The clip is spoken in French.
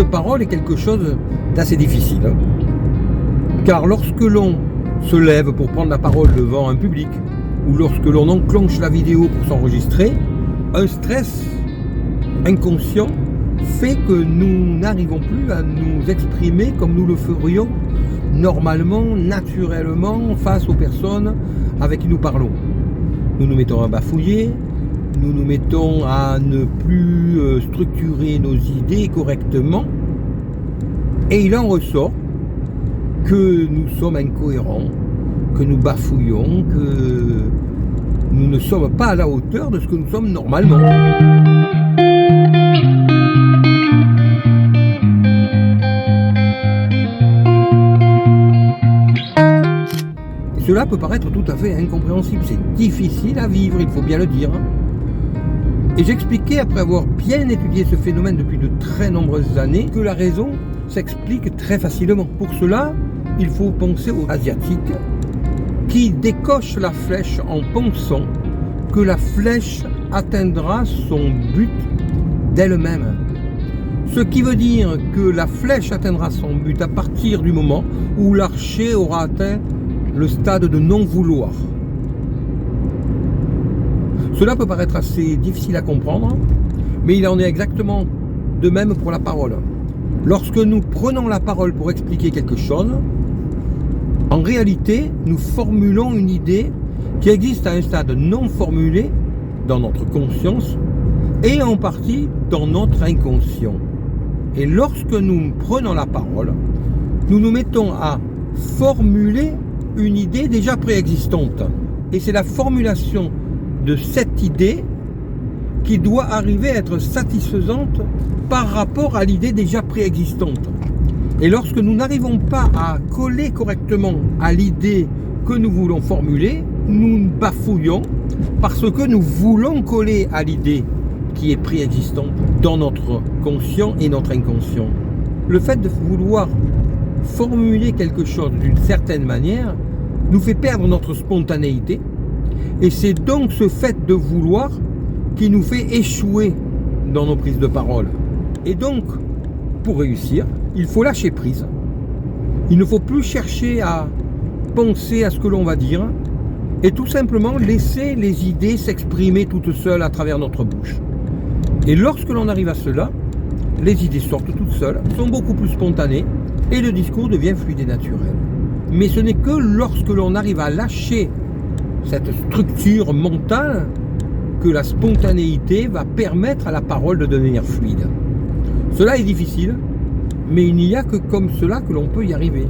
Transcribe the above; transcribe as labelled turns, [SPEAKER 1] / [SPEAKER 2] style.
[SPEAKER 1] de parole est quelque chose d'assez difficile. Car lorsque l'on se lève pour prendre la parole devant un public, ou lorsque l'on enclenche la vidéo pour s'enregistrer, un stress inconscient fait que nous n'arrivons plus à nous exprimer comme nous le ferions normalement, naturellement, face aux personnes avec qui nous parlons. Nous nous mettons à bafouiller, nous nous mettons à ne plus structurer nos idées correctement, et il en ressort que nous sommes incohérents, que nous bafouillons, que nous ne sommes pas à la hauteur de ce que nous sommes normalement. Et cela peut paraître tout à fait incompréhensible, c'est difficile à vivre, il faut bien le dire. Et j'expliquais, après avoir bien étudié ce phénomène depuis de très nombreuses années, que la raison s'explique très facilement. Pour cela, il faut penser aux Asiatiques qui décochent la flèche en pensant que la flèche atteindra son but d'elle-même. Ce qui veut dire que la flèche atteindra son but à partir du moment où l'archer aura atteint le stade de non-vouloir. Cela peut paraître assez difficile à comprendre, mais il en est exactement de même pour la parole. Lorsque nous prenons la parole pour expliquer quelque chose, en réalité, nous formulons une idée qui existe à un stade non formulé dans notre conscience et en partie dans notre inconscient. Et lorsque nous prenons la parole, nous nous mettons à formuler une idée déjà préexistante. Et c'est la formulation de cette idée qui doit arriver à être satisfaisante par rapport à l'idée déjà préexistante. Et lorsque nous n'arrivons pas à coller correctement à l'idée que nous voulons formuler, nous bafouillons parce que nous voulons coller à l'idée qui est préexistante dans notre conscient et notre inconscient. Le fait de vouloir formuler quelque chose d'une certaine manière nous fait perdre notre spontanéité, et c'est donc ce fait de vouloir qui nous fait échouer dans nos prises de parole. Et donc, pour réussir, il faut lâcher prise. Il ne faut plus chercher à penser à ce que l'on va dire et tout simplement laisser les idées s'exprimer toutes seules à travers notre bouche. Et lorsque l'on arrive à cela, les idées sortent toutes seules, sont beaucoup plus spontanées et le discours devient fluide et naturel. Mais ce n'est que lorsque l'on arrive à lâcher cette structure mentale que la spontanéité va permettre à la parole de devenir fluide. Cela est difficile, mais il n'y a que comme cela que l'on peut y arriver.